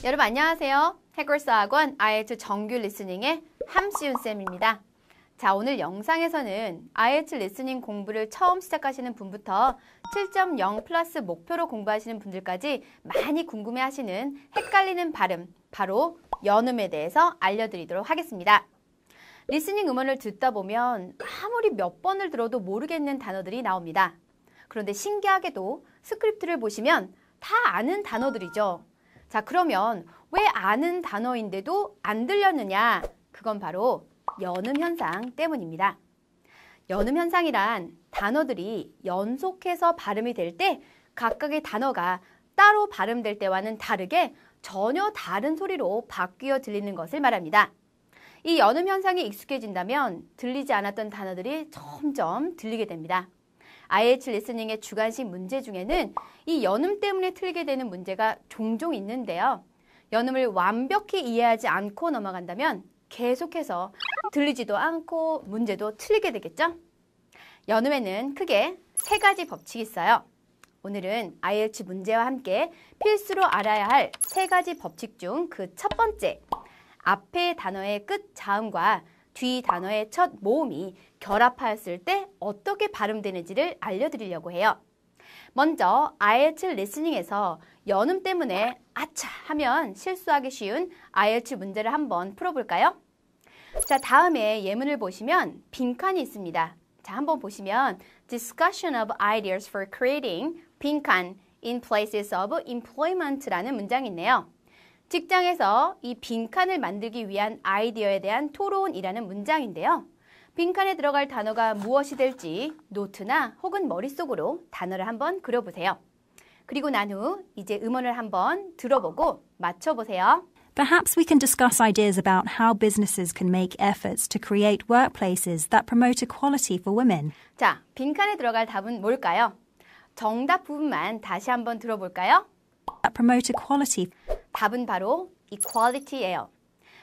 여러분 안녕하세요. 해골스 학원 IELTS 정규 리스닝의 함시윤쌤입니다. 자, 오늘 영상에서는 IELTS 리스닝 공부를 처음 시작하시는 분부터 7.0 플러스 목표로 공부하시는 분들까지 많이 궁금해하시는 헷갈리는 발음, 바로 연음에 대해서 알려드리도록 하겠습니다. 리스닝 음원을 듣다 보면 아무리 몇 번을 들어도 모르겠는 단어들이 나옵니다. 그런데 신기하게도 스크립트를 보시면 다 아는 단어들이죠. 자, 그러면 왜 아는 단어인데도 안 들렸느냐? 그건 바로 연음 현상 때문입니다. 연음 현상이란 단어들이 연속해서 발음이 될 때 각각의 단어가 따로 발음될 때와는 다르게 전혀 다른 소리로 바뀌어 들리는 것을 말합니다. 이 연음 현상에 익숙해진다면 들리지 않았던 단어들이 점점 들리게 됩니다. IELTS 리스닝의 주관식 문제 중에는 이 연음 때문에 틀리게 되는 문제가 종종 있는데요. 연음을 완벽히 이해하지 않고 넘어간다면 계속해서 들리지도 않고 문제도 틀리게 되겠죠? 연음에는 크게 세 가지 법칙이 있어요. 오늘은 IELTS 문제와 함께 필수로 알아야 할 세 가지 법칙 중 그 첫 번째, 앞의 단어의 끝 자음과 뒤 단어의 첫 모음이 결합하였을 때 어떻게 발음되는지를 알려드리려고 해요. 먼저 IELTS 리스닝에서 연음 때문에 아차 하면 실수하기 쉬운 IELTS 문제를 한번 풀어볼까요? 자, 다음에 예문을 보시면 빈칸이 있습니다. 자, 한번 보시면 Discussion of ideas for creating 빈칸 in places of employment라는 문장이 있네요. 직장에서 이 빈칸을 만들기 위한 아이디어에 대한 토론이라는 문장인데요. 빈칸에 들어갈 단어가 무엇이 될지 노트나 혹은 머릿속으로 단어를 한번 그려보세요. 그리고 난 후 이제 음원을 한번 들어보고 맞춰보세요. Perhaps we can discuss ideas about how businesses can make efforts to create workplaces that promote equality for women. 자, 빈칸에 들어갈 답은 뭘까요? 정답 부분만 다시 한번 들어볼까요? That promote equality. 답은 바로 equality예요.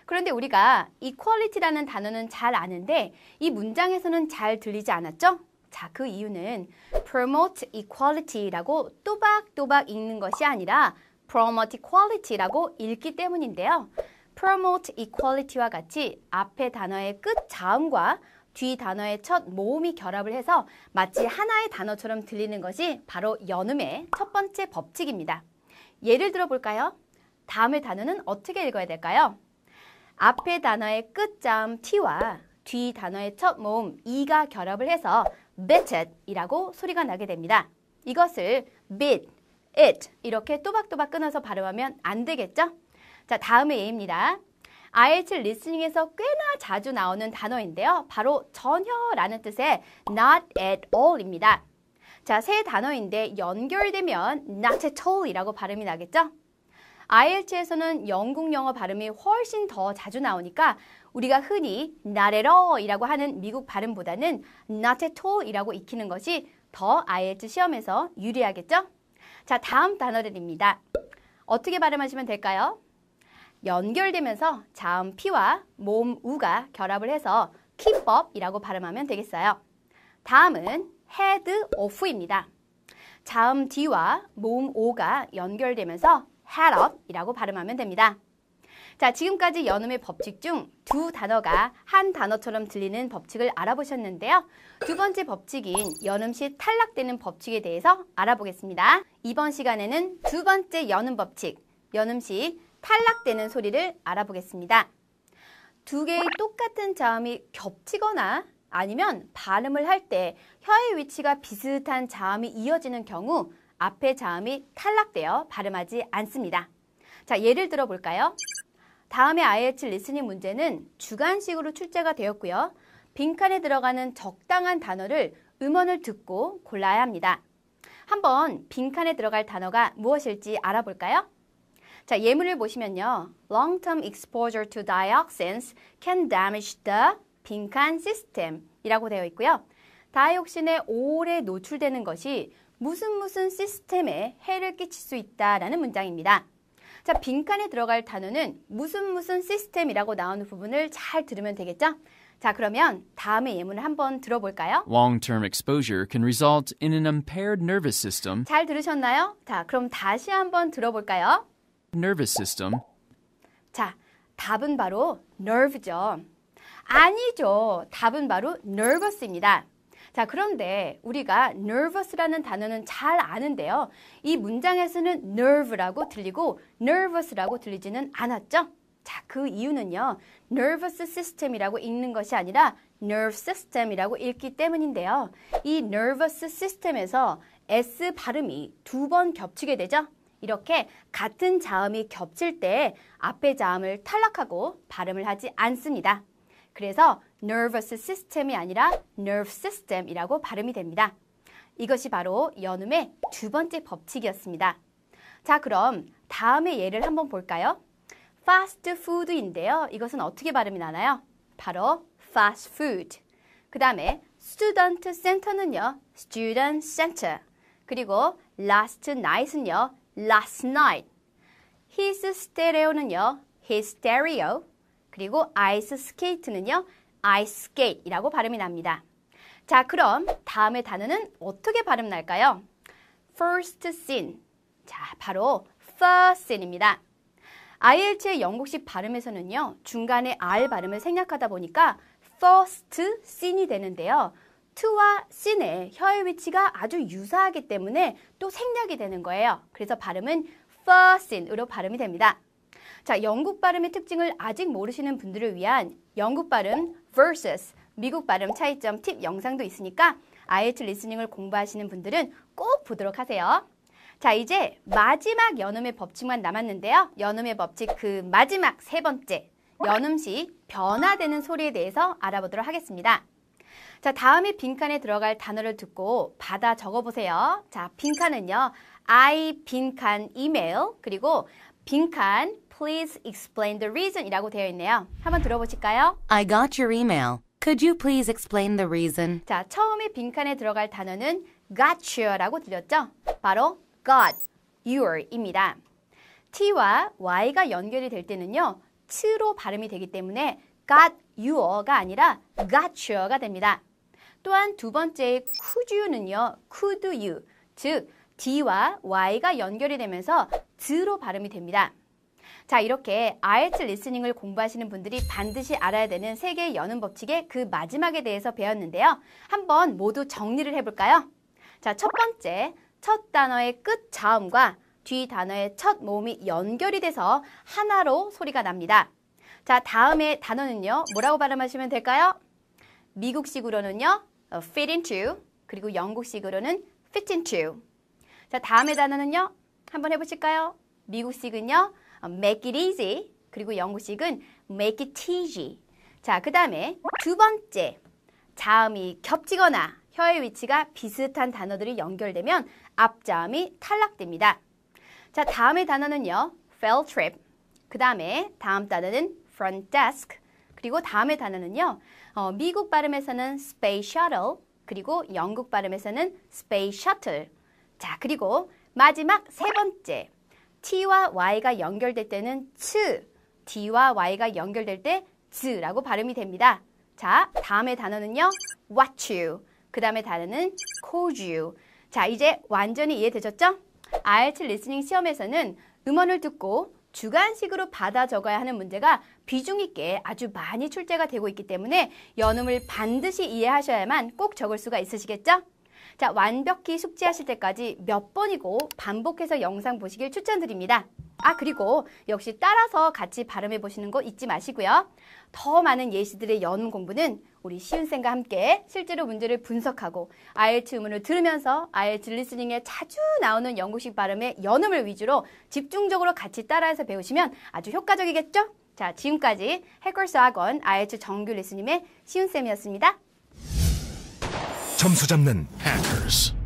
그런데 우리가 equality라는 단어는 잘 아는데 이 문장에서는 잘 들리지 않았죠? 자, 그 이유는 promote equality라고 또박또박 읽는 것이 아니라 promote equality라고 읽기 때문인데요. promote equality와 같이 앞에 단어의 끝 자음과 뒤 단어의 첫 모음이 결합을 해서 마치 하나의 단어처럼 들리는 것이 바로 연음의 첫 번째 법칙입니다. 예를 들어볼까요? 다음의 단어는 어떻게 읽어야 될까요? 앞에 단어의 끝자음 T와 뒤 단어의 첫 모음 E가 결합을 해서 beat 이라고 소리가 나게 됩니다. 이것을 beat, it 이렇게 또박또박 끊어서 발음하면 안 되겠죠? 자, 다음의 예입니다. IELTS 리스닝에서 꽤나 자주 나오는 단어인데요. 바로 전혀라는 뜻의 not at all입니다. 자, 세 단어인데 연결되면 not at all이라고 발음이 나겠죠? IELTS에서는 영국 영어 발음이 훨씬 더 자주 나오니까 우리가 흔히 not at all이라고 하는 미국 발음보다는 not at all이라고 익히는 것이 더 IELTS 시험에서 유리하겠죠? 자, 다음 단어들입니다. 어떻게 발음하시면 될까요? 연결되면서 자음 P와 모음 U가 결합을 해서 keep up이라고 발음하면 되겠어요. 다음은 head off입니다. 자음 D와 모음 O가 연결되면서 head up이라고 발음하면 됩니다. 자, 지금까지 연음의 법칙 중 두 단어가 한 단어처럼 들리는 법칙을 알아보셨는데요. 두 번째 법칙인 연음 시 탈락되는 법칙에 대해서 알아보겠습니다. 이번 시간에는 두 번째 연음 법칙, 연음 시 탈락되는 소리를 알아보겠습니다. 두 개의 똑같은 자음이 겹치거나 아니면 발음을 할 때 혀의 위치가 비슷한 자음이 이어지는 경우 앞에 자음이 탈락되어 발음하지 않습니다. 자, 예를 들어볼까요? 다음의 IELTS 리스닝 문제는 주관식으로 출제가 되었고요. 빈칸에 들어가는 적당한 단어를 음원을 듣고 골라야 합니다. 한번 빈칸에 들어갈 단어가 무엇일지 알아볼까요? 자, 예문을 보시면요. Long-term exposure to dioxins can damage the 빈칸 system 이라고 되어 있고요. 다이옥신에 오래 노출되는 것이 무슨 시스템에 해를 끼칠 수 있다라는 문장입니다. 자, 빈칸에 들어갈 단어는 무슨 시스템이라고 나오는 부분을 잘 들으면 되겠죠? 자, 그러면 다음의 예문을 한번 들어볼까요? Long-term exposure can result in an impaired nervous system. 잘 들으셨나요? 자, 그럼 다시 한번 들어볼까요? Nervous system 자, 답은 바로 nerve죠. 아니죠. 답은 바로 nervous입니다. 자, 그런데 우리가 nervous라는 단어는 잘 아는데요. 이 문장에서는 nerve라고 들리고 nervous라고 들리지는 않았죠? 자, 그 이유는요. nervous system이라고 읽는 것이 아니라 nerve system이라고 읽기 때문인데요. 이 nervous system에서 S 발음이 2번 겹치게 되죠. 이렇게 같은 자음이 겹칠 때 앞의 자음을 탈락하고 발음을 하지 않습니다. 그래서 nervous system이 아니라 nerve system이라고 발음이 됩니다. 이것이 바로 연음의 두 번째 법칙이었습니다. 자, 그럼 다음의 예를 한번 볼까요? fast food인데요. 이것은 어떻게 발음이 나나요? 바로 fast food. 그 다음에 student center는요. student center. 그리고 last night은요. last night. his stereo는요. his stereo. 그리고 ice skate는요. ice skate이라고 발음이 납니다. 자, 그럼 다음의 단어는 어떻게 발음 날까요? first scene. 자, 바로 first scene입니다. IELTS의 영국식 발음에서는요. 중간에 R 발음을 생략하다 보니까 first scene이 되는데요. to와 scene의 혀의 위치가 아주 유사하기 때문에 또 생략이 되는 거예요. 그래서 발음은 first scene으로 발음이 됩니다. 자, 영국 발음의 특징을 아직 모르시는 분들을 위한 영국 발음 vs 미국 발음 차이점 팁 영상도 있으니까 IELTS 리스닝을 공부하시는 분들은 꼭 보도록 하세요. 자, 이제 마지막 연음의 법칙만 남았는데요. 연음의 법칙 그 마지막 세 번째, 연음 시 변화되는 소리에 대해서 알아보도록 하겠습니다. 자, 다음에 빈칸에 들어갈 단어를 듣고 받아 적어보세요. 자, 빈칸은요. I 빈칸 이메일 그리고 빈칸 Please explain the reason 이라고 되어 있네요. 한번 들어보실까요? I got your email. Could you please explain the reason? 자, 처음에 빈칸에 들어갈 단어는 got your라고 들렸죠? 바로 got your입니다. T와 Y가 연결이 될 때는요. t로 발음이 되기 때문에 got your가 아니라 got your가 됩니다. 또한 두 번째 could you는요. could you, 즉 D와 Y가 연결이 되면서 드로 발음이 됩니다. 자, 이렇게 IELTS 리스닝을 공부하시는 분들이 반드시 알아야 되는 세 개의 연음 법칙의 그 마지막에 대해서 배웠는데요. 한번 모두 정리를 해볼까요? 자, 첫 번째, 첫 단어의 끝 자음과 뒤 단어의 첫 모음이 연결이 돼서 하나로 소리가 납니다. 자, 다음의 단어는요. 뭐라고 발음하시면 될까요? 미국식으로는요. fit into, 그리고 영국식으로는 fit into. 자, 다음의 단어는요. 한번 해보실까요? 미국식은요. make it easy, 그리고 영국식은 make it easy. 자, 그 다음에 두 번째, 자음이 겹치거나 혀의 위치가 비슷한 단어들이 연결되면 앞자음이 탈락됩니다. 자, 다음의 단어는요. field trip, 그 다음에 다음 단어는 front desk, 그리고 다음의 단어는요. 미국 발음에서는 space shuttle, 그리고 영국 발음에서는 space shuttle. 자, 그리고 마지막 세 번째, T와 Y가 연결될 때는 츠, D와 Y가 연결될 때 즈라고 발음이 됩니다. 자, 다음의 단어는요. watch you, 그 다음의 단어는 called you. 자, 이제 완전히 이해되셨죠? IELTS 리스닝 시험에서는 음원을 듣고 주관식으로 받아 적어야 하는 문제가 비중 있게 아주 많이 출제가 되고 있기 때문에 연음을 반드시 이해하셔야만 꼭 적을 수가 있으시겠죠? 자, 완벽히 숙지하실 때까지 몇 번이고 반복해서 영상 보시길 추천드립니다. 아, 그리고 역시 따라서 같이 발음해 보시는 거 잊지 마시고요. 더 많은 예시들의 연음 공부는 우리 시윤쌤과 함께 실제로 문제를 분석하고 IELTS 음원을 들으면서 IELTS 리스닝에 자주 나오는 영국식 발음의 연음을 위주로 집중적으로 같이 따라해서 배우시면 아주 효과적이겠죠? 자, 지금까지 해커스 학원 IELTS 정규 리스닝의 시윤쌤이었습니다. 점수 잡는 Hackers.